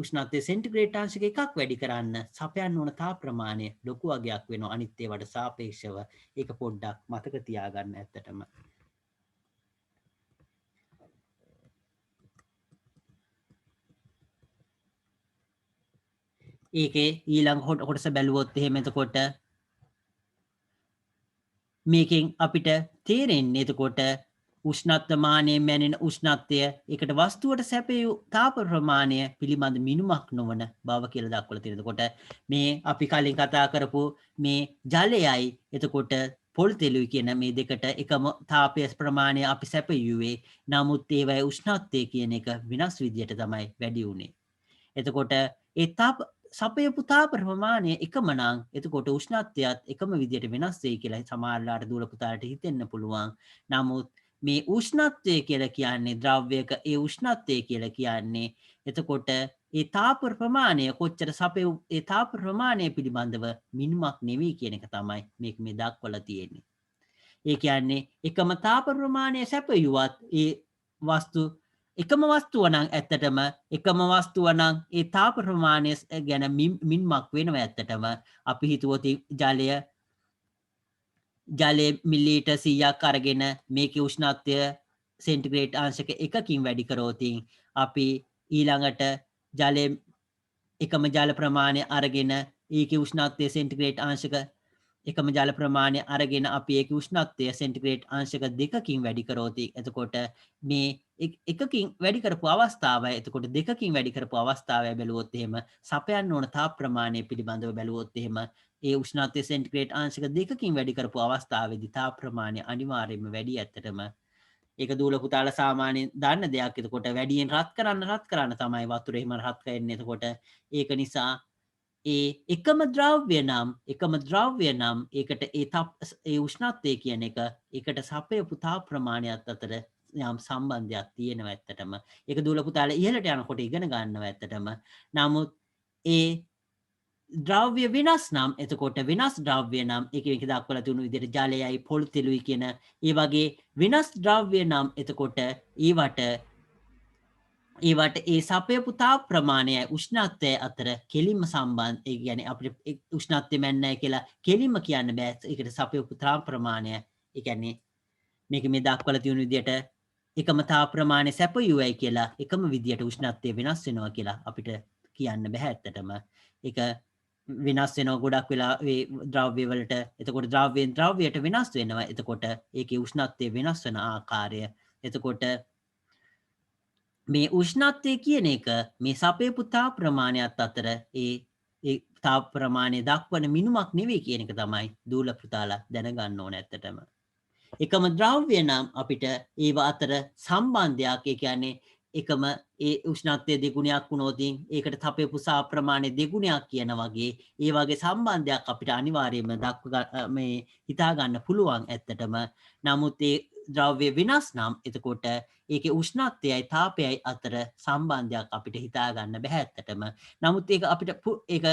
උෂ්ණත්වය සෙන්ටිග්‍රේඩ් අංශක එකක් වැඩි කරන්න සපයන්න ඕන තාප ප්‍රමාණය ලොකු වගයක් වෙනවා අනිත් ඒවාට සාපේක්ෂව. ඒක පොඩ්ඩක් මතක තියාගන්න ඇත්තටම. ඒකේ ඊළඟ කොටස බැලුවොත් එහෙම එතකොට මේකෙන් අපිට තේරෙන්නේ එතකොට උෂ්ණත්වමානයෙන් මැනෙන උෂ්ණත්වය එකට වස්තුවට සැපයූ තාප ප්‍රමාණය පිළිබඳ මිනුමක් නොවන බව කියලා දක්වලා තියෙනවා. එතකොට මේ අපි කලින් කතා කරපු මේ ජලයයි එතකොට පොල් තෙලුයි කියන මේ දෙකට එකම තාපය ප්‍රමාණය අපි සැපයුවේ. නමුත් ඒවයේ උෂ්ණත්වය කියන එක වෙනස් විදියට තමයි වැඩි වුනේ. එතකොට ඒ සපයපු තාප ප්‍රමාණය එකම නම් එතකොට උෂ්ණත්වයත් එකම විදියට වෙනස් වෙයි කියලා සමහරලාට දූල පුතාලට හිතෙන්න පුළුවන්. නමුත් මේ උෂ්ණත්වය කියලා කියන්නේ ද්‍රව්‍යයක ඒ උෂ්ණත්වය කියලා කියන්නේ එතකොට ඒ තාප ප්‍රමාණය කොච්චර සපයු ඒ තාප ප්‍රමාණය පිළිබඳව මිනුමක් නෙවෙයි කියන එක තමයි මේක මේ දක්වලා තියෙන්නේ. ඒ කියන්නේ එකම තාප ප්‍රමාණය සැපයුවත් ඒ වස්තු එකම වස්තුව නම් ඇත්තටම එකම වස්තුව නම් ඒ තාප ප්‍රමාණය ගැන මින්මක් වෙනවා ඇත්තටම. අපි හිතුවොත් ජලය මිලිලීටර් 100ක් අරගෙන මේකේ උෂ්ණත්වය සෙන්ටිග්‍රේඩ් අංශක එකකින් වැඩි කරෝතින් අපි ඊළඟට ජලය එකම ජල ප්‍රමාණය අරගෙන ඒකේ උෂ්ණත්වය සෙන්ටිග්‍රේඩ් අංශක එකම ජල ප්‍රමාණය අරගෙන අපි ඒකේ උෂ්ණත්වය සෙන්ටිග්‍රේඩ් අංශක 2කින් වැඩි කරෝති. එතකොට මේ එකකින් වැඩි කරපු අවස්ථාවයි එතකොට දෙකකින් වැඩි කරපු අවස්ථාවයි බැලුවොත් එහෙම සපයන්න ඕන තාප ප්‍රමාණය පිළිබඳව බැලුවොත් එහෙම ඒ උෂ්ණත්වය සෙන්ටිග්‍රේඩ් අංශක 2කින් වැඩි කරපු අවස්ථාවේදී තාප ප්‍රමාණය අනිවාර්යයෙන්ම වැඩි ඇත්තටම. ඒක දූල පුතාලා සාමාන්‍යයෙන් දන්න දෙයක්. එතකොට වැඩියෙන් රත් කරන්න තමයි වතුර එහෙම රත් කරන්නේ. එතකොට ඒක නිසා ඒ එකම ද්‍රව්‍ය නම් ඒකට ඒ උෂ්ණත්වය කියන එක ඒකට සපයපු තාප ප්‍රමාණයත් අතර යම් සම්බන්ධයක් තියෙනවා ඇත්තටම. ඒක දූල පුතාලා ඉහළට යනකොට ඉගෙන ගන්නවා ඇත්තටම. නමුත් ඒ ද්‍රව්‍ය වෙනස් නම් එතකොට වෙනස් ද්‍රව්‍ය නම් එක දක්වලා තියුණු විදිහට ජලයයි පොල් තෙලුයි කියන ඒ වගේ වෙනස් ද්‍රව්‍ය නම් එතකොට ඒවට ඒ සපයපු තාප ප්‍රමාණයයි උෂ්ණත්වය අතර කෙලින්ම සම්බන්ධ. ඒ කියන්නේ අපිට උෂ්ණත්වය මැන්නයි කියලා කෙලින්ම කියන්න බෑ. ඒකට සපයපු තාප ප්‍රමාණය ඒ කියන්නේ මේක මේ දක්වලා තියුණු විදිහට එකම තාප ප්‍රමාණය සැපයුවයි කියලා එකම විදිහට උෂ්ණත්වය වෙනස් වෙනවා කියලා අපිට කියන්න බෑ ඇත්තටම. ඒක වෙනස් වෙනවා ගොඩක් වෙලා ද්‍රව්‍ය වලට. එතකොට ද්‍රව්‍යයෙන් ද්‍රව්‍යයට වෙනස් වෙනවා. එතකොට ඒකේ උෂ්ණත්වය වෙනස් වෙන ආකාරය. එතකොට මේ උෂ්ණත්වය කියන එක මේ සපයපු තාප ප්‍රමාණයත් අතර ඒ තාප ප්‍රමාණය දක්වන මිනුමක් නෙවෙයි කියන එක තමයි දූල පුතාලා දැනගන්න ඕන ඇත්තටම. එකම ද්‍රව්‍ය නම් අපිට ඒව අතර සම්බන්ධයක් ඒ කියන්නේ එකම ඒ උෂ්ණත්වය දෙගුණයක් වුණොත් ඒකට තපයපු සා ප්‍රමාණය දෙගුණයක් කියන වගේ ඒ වගේ සම්බන්ධයක් අපිට අනිවාර්යයෙන්ම මේ හිතා ගන්න පුළුවන් ඇත්තටම. නමුත් ඒ ද්‍රව්‍ය වෙනස් නම් එතකොට ඒකේ උෂ්ණත්වයයි තාපයයි අතර සම්බන්ධයක් අපිට හිතා ගන්න බෑ ඇත්තටම. නමුත් ඒක අපිට ඒක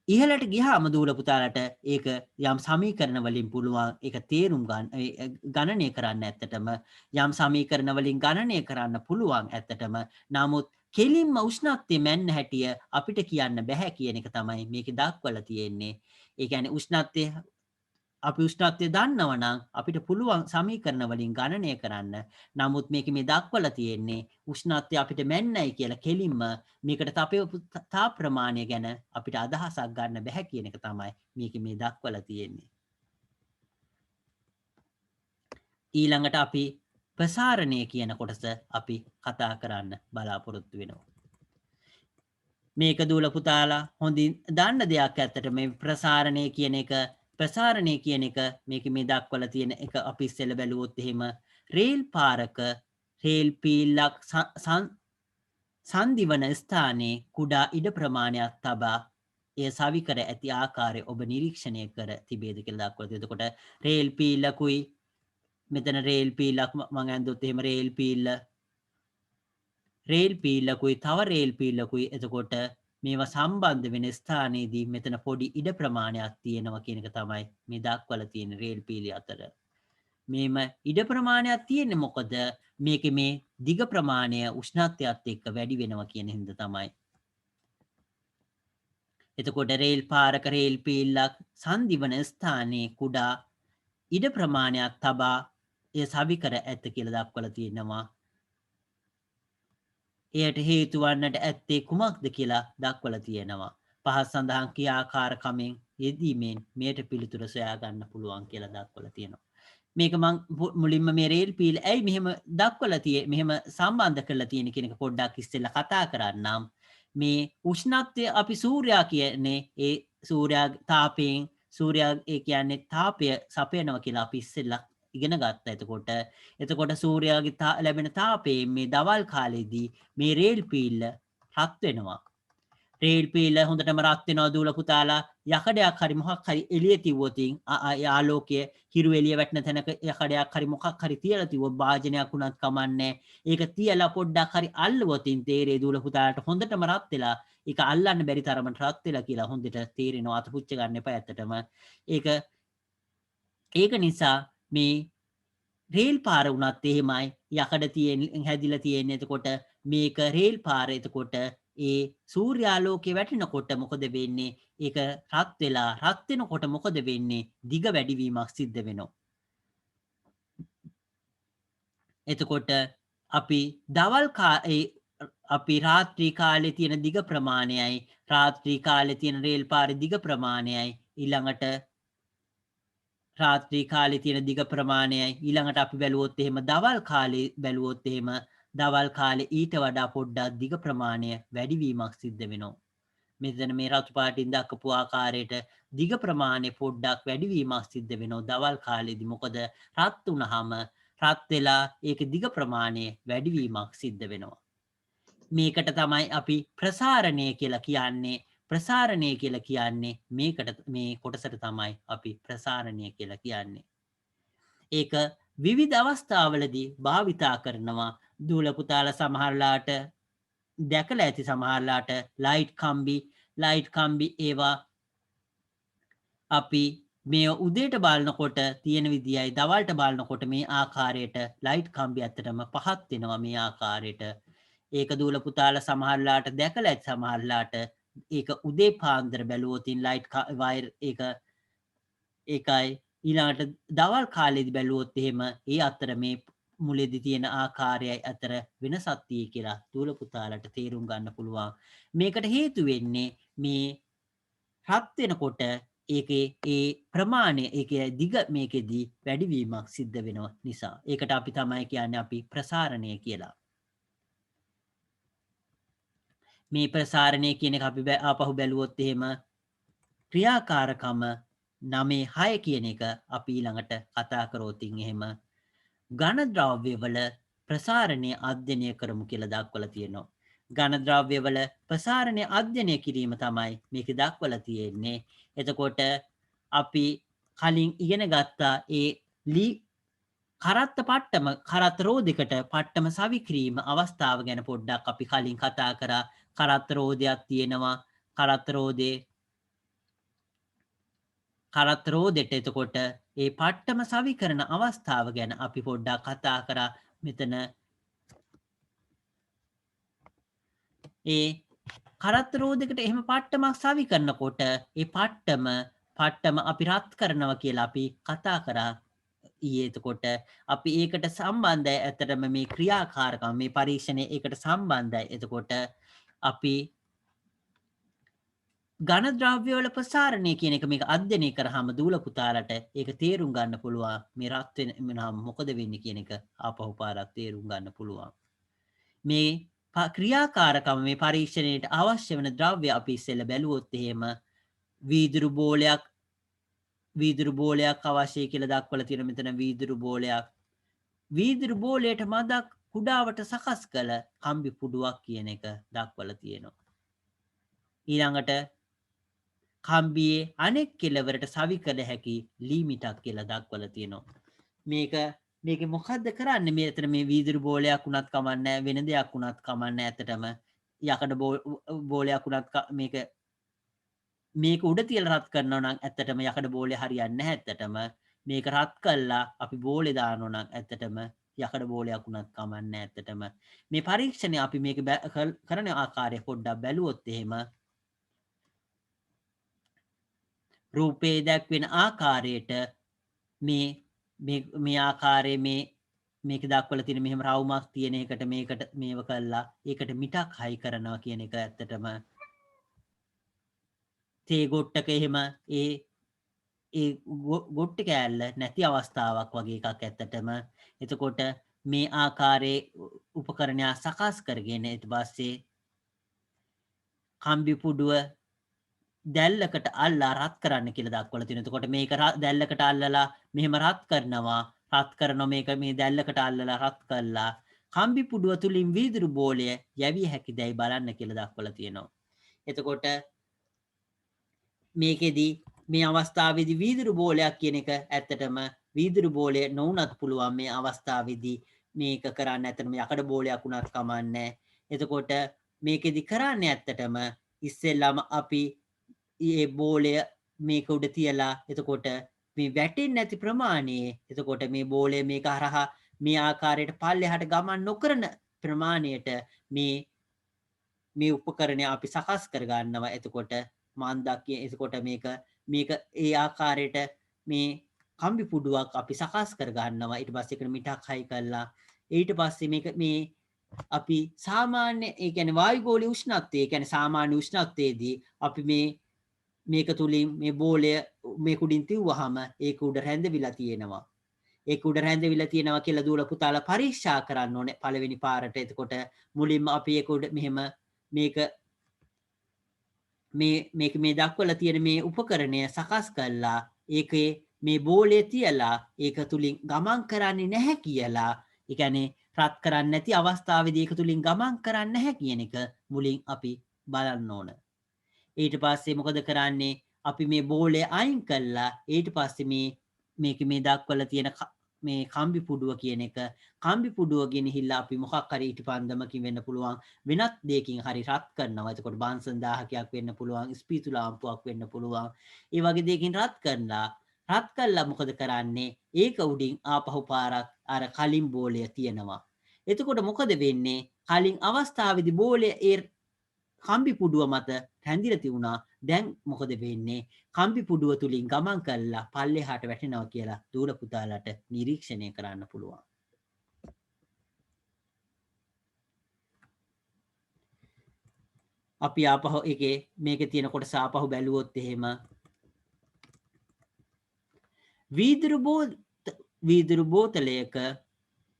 ඉහළට ගියාම දූල පුතාලට ඒක යම් සමීකරණ වලින් පුළුවන් ඒක තේරුම් ගණනය කරන්න ඇත්තටම. යම් සමීකරණ වලින් ගණනය කරන්න පුළුවන් ඇත්තටම. නමුත් කෙලින්ම උෂ්ණත්වය මැන්න හැටිය අපිට කියන්න බෑ කියන එක තමයි මේකේ දක්වලා තියෙන්නේ. ඒ කියන්නේ අපි උෂ්ණත්වය දන්නවා නම් අපිට පුළුවන් සමීකරණ වලින් ගණනය කරන්න. නමුත් මේක මේ දක්වලා තියෙන්නේ උෂ්ණත්වය අපිට මැන්නයි කියලා කෙලින්ම මේකට තාප ප්‍රමාණය ගැන අපිට අදහසක් ගන්න බෑ කියන එක තමයි මේක මේ දක්වලා තියෙන්නේ. ඊළඟට අපි ප්‍රසාරණය කියන කොටස අපි කතා කරන්න බලාපොරොත්තු වෙනවා. මේක දූල පුතාලා හොඳින් දන්න දෙයක් ඇත්තට මේ ප්‍රසාරණය කියන එක මේක මේ දක්වලා තියෙන එක අපි ඉස්සෙල්ලා බැලුවොත් එහෙම රේල් පාරක රේල් පීල්ලක් සංදිවන ස්ථානයේ කුඩා ඉඩ ප්‍රමාණයක් තබා එය සවි කර ඇති ආකාරය ඔබ නිරීක්ෂණය කර තිබේද කියලා දක්වලා තියෙනවා. එතකොට රේල් පීල්ලකුයි මෙතන රේල් පීල්ලක් මම ඇඳුත් එහෙම රේල් පීල්ලකුයි තව රේල් පීල්ලකුයි එතකොට මේවා සම්බන්ධ වෙන ස්ථානයේදී මෙතන පොඩි ඉඩ ප්‍රමාණයක් තියෙනවා කියන එක තමයි මේ දක්වලා තියෙන රේල් පීලිය අතර. මේම ඉඩ ප්‍රමාණයක් තියෙන්නේ මොකද මේකේ මේ දිග ප්‍රමාණය උෂ්ණත්වයත් එක්ක වැඩි වෙනවා කියන හින්දා තමයි. එතකොට රේල් පාරක රේල් පීල්ලක් සංදිවන ස්ථානයේ කුඩා ඉඩ ප්‍රමාණයක් තබා එය සවි කර ඇත කියලා දක්වලා තියෙනවා. එයට හේතු වන්නට ඇත්තේ කුමක්ද කියලා දක්වලා තියෙනවා. පහත් සඳහන් ක්‍රියාකාරකමෙන් යෙදීමෙන් මෙයට පිළිතුර සොයා ගන්න පුළුවන් කියලා දක්වලා තියෙනවා. මේක මම මුලින්ම මේ රේල් පීල ඇයි මෙහෙම දක්වලා මෙහෙම සම්බන්ධ කරලා තියෙන කියන එක පොඩ්ඩක් ඉස්සෙල්ලා කතා කරන්නම්. මේ උෂ්ණත්වය අපි සූර්යයා කියන්නේ ඒ සූර්යා තාපයෙන් සූර්යා ඒ කියන්නේ තාපය සපයනවා කියලා අපි ඉස්සෙල්ලා ඉගෙන ගත්තා. එතකොට සූර්යාගේ ලැබෙන තාපයෙන් මේ දවල් කාලේදී මේ රේල් පීල්ල රත් වෙනවා. රේල් පීල්ල හොඳටම රත් වෙනවා දූල පුතාලා. යකඩයක් හරි මොකක් හරි එළිය තියුවොත් ආලෝකයේ හිරු එළිය වැටෙන තැනක යකඩයක් හරි මොකක් හරි තියලා තියුවොත් භාජනයක් උනත් කමන්නේ. ඒක තියලා පොඩ්ඩක් හරි අල්ලුවොත් තේරේ දූල පුතාලට හොඳටම රත් වෙලා ඒක අල්ලන්න බැරි තරමට රත් වෙලා කියලා හොඳට තේරෙනවා. අත පුච්ච ගන්න එපා ඇත්තටම. ඒක නිසා මේ රේල් පාර වුණත් එහෙමයි යකඩ හැදිලා තියෙන්නේ. එතකොට මේක රේල් පාර එතකොට ඒ සූර්යාලෝකයේ වැටෙනකොට මොකද වෙන්නේ? ඒක රත් වෙනකොට මොකද වෙන්නේ? දිග වැඩිවීමක් සිද්ධ වෙනවා. එතකොට අපි රාත්‍රී කාලේ තියෙන දිග ප්‍රමාණයයි රාත්‍රී කාලේ තියෙන රේල් පාරේ දිග ප්‍රමාණයයි ඊළඟට රාත්‍රී කාලේ තියෙන දිග ප්‍රමාණයයි ඊළඟට අපි බැලුවොත් එහෙම දවල් කාලේ බැලුවොත් එහෙම දවල් කාලේ ඊට වඩා පොඩ්ඩක් දිග ප්‍රමාණය වැඩිවීමක් සිද්ධ වෙනවා. මෙතන මේ රතු පාටින් දක්වපු ආකාරයට දිග ප්‍රමාණය පොඩ්ඩක් වැඩිවීමක් සිද්ධ වෙනවා දවල් කාලෙදි. මොකද රත් වුණාම රත් වෙලා ඒක දිග ප්‍රමාණය වැඩිවීමක් සිද්ධ වෙනවා. මේකට තමයි අපි ප්‍රසාරණය කියලා කියන්නේ. ප්‍රසාරණය කියලා කියන්නේ මේකට මේ කොටසට තමයි අපි ප්‍රසාරණය කියලා කියන්නේ. ඒක විවිධ අවස්ථාවලදී භාවිතා කරනවා. දූල පුතාලා සමහරලාට දැකලා ඇති සමහරලාට ලයිට් කම්බි ඒවා අපි මේ උදේට බලනකොට තියෙන විදියයි දවල්ට බලනකොට මේ ආකාරයට ලයිට් කම්බි ඇත්තටම පහත් වෙනවා මේ ආකාරයට. ඒක දූල පුතාලා සමහරලාට දැකලා ඇති සමහරලාට ඒක උදේ පාන්දර බැලුවොතින් ලයිට් වයර් ඒකයි ඊළඟට දවල් කාලෙදි බැලුවොත් එහෙම ඒ අතර මේ මුලෙදි තියෙන ආකාරයයි අතර වෙනසක් තියෙයි කියලා දූල පුතාලට තේරුම් ගන්න පුළුවන්. මේකට හේතු වෙන්නේ මේ රත් වෙනකොට ඒකේ ඒ ප්‍රමාණය ඒකේ දිග මේකෙදී වැඩිවීමක් සිද්ධ වෙනවා නිසා. ඒකට අපි තමයි කියන්නේ අපි ප්‍රසාරණය කියලා. මේ ප්‍රසාරණය කියන එක අපි ආපහු බැලුවොත් එහෙම ක්‍රියාකාරකම 9/6 කියන එක අපි ඊළඟට කතා කරෝතින් එහෙම ඝන ද්‍රව්‍ය වල ප්‍රසාරණය අධ්‍යයනය කරමු කියලා දක්වලා තියෙනවා. ඝන ද්‍රව්‍ය වල ප්‍රසාරණය අධ්‍යයනය කිරීම තමයි මේක දක්වලා තියෙන්නේ. එතකොට අපි කලින් ඉගෙන ගත්තා ඒ කරත්ත පට්ටම කරත්ත රෝධයකට පට්ටම සවිකිරීම අවස්ථාව ගැන පොඩ්ඩක් අපි කලින් කතා කරා. කරත්ත රෝධයක් තියෙනවා. කරත්ත රෝධෙට එතකොට ඒ පට්ටම සවි කරන අවස්ථාව ගැන අපි පොඩ්ඩක් කතා කරා. මෙතන ඒ කරත්ත රෝධයකට එහෙම පට්ටමක් සවි කරනකොට ඒ පට්ටම අපි රත් කරනවා කියලා අපි කතා කරා. එතකොට අපි ඒකට සම්බන්ධයි ඇත්තටම මේ ක්‍රියාකාරකම් මේ පරීක්ෂණය ඒකට සම්බන්ධයි. එතකොට අපි ඝන ද්‍රව්‍ය වල ප්‍රසාරණය කියන එක මේක අධ්‍යයනය කරාම දූල පුතාලට ඒක තේරුම් ගන්න පුළුවන්. මේ රත් වෙනම මොකද වෙන්නේ කියන එක ආපහු පාරක් තේරුම් ගන්න පුළුවන්. මේ ක්‍රියාකාරකම මේ පරීක්ෂණයට අවශ්‍ය වෙන ද්‍රව්‍ය අපි ඉස්සෙල්ලා බැලුවොත් එහෙම වීදුරු බෝලයක් අවශ්‍යයි කියලා දක්වලා තියෙන මෙතන වීදුරු බෝලයට මදක් කුඩාවට සකස් කළ කම්බි පුඩුවක් කියන එක දක්වලා තියෙනවා. ඊළඟට කම්බියේ අනෙක් කෙළවරට සවි කළ හැකි ලීමිටක් කියලා දක්වලා තියෙනවා. මේක මොකද්ද කරන්නේ? මෙතන මේ වීදුරු බෝලයක් උනත් කමන්නේ වෙන දෙයක් උනත් කමන්නේ ඇත්තටම යකඩ බෝලයක් උනත් මේක උඩ තියලා රත් කරනවා නම් ඇත්තටම යකඩ බෝලේ හරියන්නේ නැහැ. ඇත්තටම මේක රත් කළා අපි බෝලේ දානවා නම් ඇත්තටම යකඩ බෝලයක් උනත් කමන්නේ ඇත්තටම. මේ පරීක්ෂණය අපි මේක කරන ආකාරය පොඩ්ඩක් බැලුවොත් එහෙම රූපේ දැක්වෙන ආකාරයට මේ ආකාරයේ මේක දක්වලා තියෙන මෙහෙම රවුමක් තියෙන එකට මේකට මේව කළා ඒකට මිටක් හයි කරනවා කියන එක ඇත්තටම තේ ගොට්ටක එහෙම ඒ ගොට්ට කෑල්ල නැති අවස්ථාවක් වගේ එකක් ඇත්තටම. එතකොට මේ ආකාරයේ උපකරණයක් සකස් කරගෙන ඊට පස්සේ කම්බි පුඩුව දැල්ලකට අල්ලා රත් කරන්න කියලා දක්වලා තියෙනවා. එතකොට මේක දැල්ලකට අල්ලලා මෙහෙම රත් කරනවා මේක මේ දැල්ලකට අල්ලලා රත් කළා කම්බි පුඩුව තුලින් වීදුරු බෝලය යැවිය හැකි දැයි බලන්න කියලා දක්වලා තියෙනවා. එතකොට මේකෙදි මේ අවස්ථාවේදී වීදුරු බෝලයක් කියන එක ඇත්තටම වීදුරු බෝලය නොවුනත් පුළුවන් මේ අවස්ථාවේදී මේක කරන්න. ඇත්තටම යකඩ බෝලයක් උනත් කමන්නේ. එතකොට මේකෙදි කරන්නේ ඇත්තටම ඉස්සෙල්ලාම අපි ඒ බෝලය මේක උඩ තියලා එතකොට මේ වැටෙන්නේ නැති ප්‍රමාණයේ එතකොට මේ බෝලය මේක හරහා මේ ආකාරයට පල්ලෙහාට ගමන් නොකරන ප්‍රමාණයට මේ උපකරණය අපි සකස් කර ගන්නවා. එතකොට මන්දක් එතකොට මේක ඒ ආකාරයට මේ කම්බි පුඩුවක් අපි සකස් කර ගන්නවා. ඊට පස්සේ ඒකට මිටක් හයි කළා. ඊට පස්සේ මේ අපි සාමාන්‍ය ඒ කියන්නේ වායුගෝලීය උෂ්ණත්වය කියන්නේ සාමාන්‍ය උෂ්ණත්වයේදී අපි මේක තුලින් මේ බෝලය මේ කුඩින් තියුවාම ඒක උඩ රැඳවිලා තියෙනවා. ඒක උඩ රැඳවිලා තියෙනවා කියලා දූල පුතාලා පරීක්ෂා කරන්න ඕනේ පළවෙනි පාරට. එතකොට මුලින්ම අපි ඒක උඩ මෙහෙම මේක මේක මේ දක්වලා තියෙන මේ උපකරණය සකස් කළා ඒකේ මේ බෝලේ තියලා ඒක තුලින් ගමන් කරන්නේ නැහැ කියලා ඒ කියන්නේ රත් කරන්නේ නැති අවස්ථාවේදී ඒක තුලින් ගමන් කරන්නේ නැහැ කියන එක මුලින් අපි බලන්න ඕන. ඊට පස්සේ මොකද කරන්නේ අපි මේ බෝලේ අයින් කළා ඊට පස්සේ මේක මේ දක්වලා තියෙන මේ කම්බි පුඩුව කියන එක කම්බි පුඩුව ගෙනහිල්ලා අපි මොකක් හරි ඊට පන්දමකින් වෙන්න පුළුවන් වෙනත් දෙයකින් හරි රත් කරනවා. එතකොට බාන්සන් 1000ක් වෙන්න පුළුවන් ස්පීතු ලාම්පුවක් වෙන්න පුළුවන්. ඒ වගේ දෙයකින් රත් කළා මොකද කරන්නේ ඒක උඩින් ආපහු පාරක් අර කලින් බෝලය තියෙනවා. එතකොට මොකද වෙන්නේ කලින් අවස්ථාවේදී බෝලය ඒ කම්බි පුඩුව මත රැඳිලා තිබුණා. දැන් මොකද වෙන්නේ? කම්බි පුඩුව තුලින් ගමන් කරලා පල්ලෙහාට වැටෙනවා කියලා දූල පුතාලට නිරීක්ෂණය කරන්න පුළුවන්. අපි ආපහු මේකේ තියෙන කොටස ආපහු බැලුවොත් එහෙම වීදුරු බෝතලයක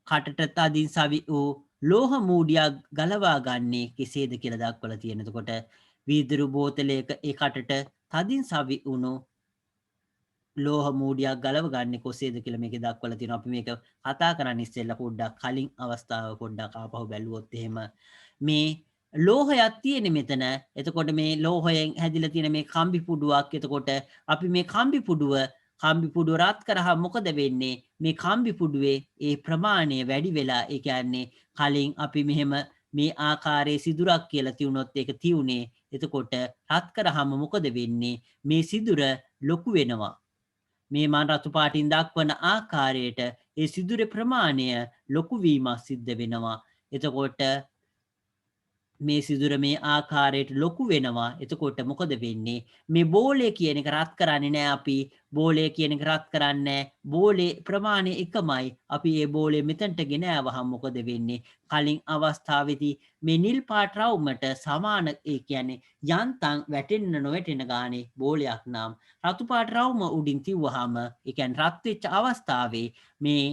කටට තදින් සවි වූ ලෝහ මූඩියක් ගලවා ගන්නේ කෙසේද කියලා දක්වලා තියෙන. එතකොට වීදුරු බෝතලයක ඒ කටට තදින් සවි වුණු ලෝහ මූඩියක් ගලව ගන්නේ කොහේද කියලා මේකේ දක්වලා තියෙනවා. අපි මේක කතා කරන්න ඉස්සෙල්ලා පොඩ්ඩක් කලින් අවස්ථාව පොඩ්ඩක් ආපහු බැලුවොත් එහෙම මේ ලෝහයක් තියෙන මෙතන. එතකොට මේ ලෝහයෙන් හැදිලා තියෙන මේ කම්බි පුඩුවක්. එතකොට අපි මේ කම්බි පුඩුව රත් කරාම මොකද වෙන්නේ? මේ කම්බි පුඩුවේ ඒ ප්‍රමාණය වැඩි වෙලා ඒ කියන්නේ කලින් අපි මෙහෙම මේ ආකාරයේ සිදුරක් කියලා තියුණොත් ඒක තියුනේ. එතකොට රත් කරාම මොකද වෙන්නේ? මේ සිදුර ලොකු වෙනවා. මේ මන් රතු පාටින් දක්වන ආකාරයට ඒ සිදුරේ ප්‍රමාණය ලොකු වීමක් සිද්ධ වෙනවා. එතකොට මේ සිදුර මේ ආකාරයට ලොකු වෙනවා. එතකොට මොකද වෙන්නේ? මේ බෝලේ කියන එක රත් කරන්නේ නැහැ අපි. බෝලේ කියන එක රත් කරන්නේ බෝලේ ප්‍රමාණය එකමයි. අපි මේ බෝලේ මෙතනට ගෙන ආවහම මොකද වෙන්නේ? කලින් අවස්ථාවේදී මේ නිල් පාට රවුමට සමාන ඒ කියන්නේ යන්තම් වැටෙන්න නොවැටෙන ගානේ බෝලයක් නම් රතු පාට රවුම උඩින් තියුවාම ඒ කියන්නේ රත් වෙච්ච අවස්ථාවේ මේ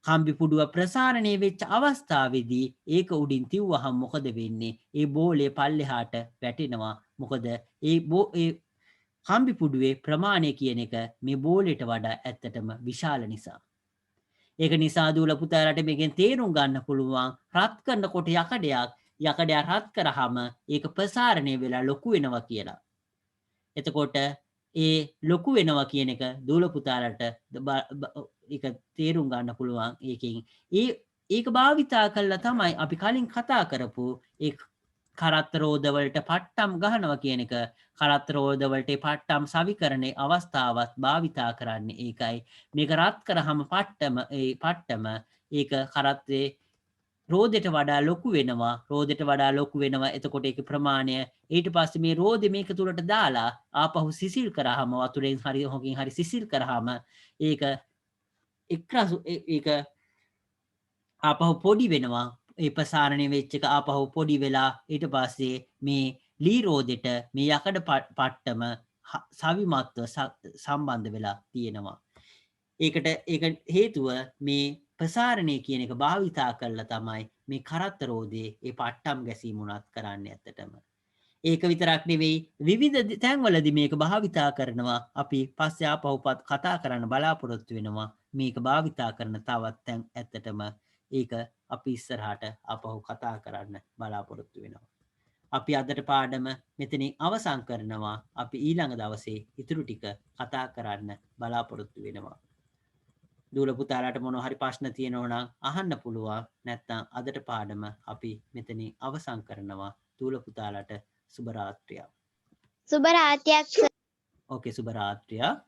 කම්බි පුඩුව ප්‍රසාරණය වෙච්ච අවස්ථාවේදී ඒක උඩින් තියුවහම මොකද වෙන්නේ? ඒ බෝලේ පල්ලෙහාට වැටෙනවා. මොකද ඒ කම්බි පුඩුවේ ප්‍රමාණය කියන එක මේ බෝලෙට වඩා ඇත්තටම විශාල නිසා. ඒක නිසා දූල පුතාලට මේකෙන් තේරුම් ගන්න පුළුවන් රත් කරනකොට යකඩයක් රත් කරාම ඒක ප්‍රසාරණය වෙලා ලොකු වෙනවා කියලා. එතකොට ඒ ලොකු වෙනවා කියන එක දූල පුතාලට ඒක තේරුම් ගන්න පුළුවන් ඒකෙන් ඒක භාවිතා කළා තමයි අපි කලින් කතා කරපු ඒ කරත්ත රෝද වලට පට්ටම් ගහනවා කියන එක. කරත්ත රෝද වලට පට්ටම් සවිකරණේ අවස්ථාවත් භාවිතා කරන්නේ ඒකයි. මේක රත් කරාම පට්ටම ඒක කරත්තේ රෝදෙට වඩා ලොකු වෙනවා. එතකොට ඒක ප්‍රමාණය ඊට පස්සේ මේ රෝදේ මේක තුලට දාලා ආපහු සිසිල් කරාම වතුරෙන් හරි හොකින් හරි සිසිල් කරාම ඒක ඒක ආපහු පොඩි වෙනවා. ඒ ප්‍රසාරණය වෙච්ච එක ආපහු පොඩි වෙලා ඊට පස්සේ මේ ලී රෝදෙට මේ යකඩ පට්ටම සවිමත්ව සම්බන්ධ වෙලා තියෙනවා. ඒක හේතුව මේ ප්‍රසාරණය කියන එක භාවිතා කරලා තමයි මේ කරත්ත රෝදේ ඒ පට්ටම් ගැසීම උනත් කරන්න ඇත්තටම. ඒක විතරක් නෙවෙයි විවිධ තැන්වලදී මේක භාවිතා කරනවා. අපි පස්සේ ආපහු කතා කරන්න බලාපොරොත්තු වෙනවා. මේක භාවිතා කරන තවත් තැන් ඇත්තටම ඒක අපි ඉස්සරහට ආපහු කතා කරන්න බලාපොරොත්තු වෙනවා. අපි අදට පාඩම මෙතනින් අවසන් කරනවා. අපි ඊළඟ දවසේ ඉතුරු ටික කතා කරන්න බලාපොරොත්තු වෙනවා. දූල පුතාලට මොනවා හරි ප්‍රශ්න තියෙනවා නම් අහන්න පුළුවන්. නැත්නම් අදට පාඩම අපි මෙතනින් අවසන් කරනවා. දූල පුතාලට සුබ රාත්‍රියක්. සුබ රාත්‍රියක්. ඕකේ සුබ රාත්‍රියක්.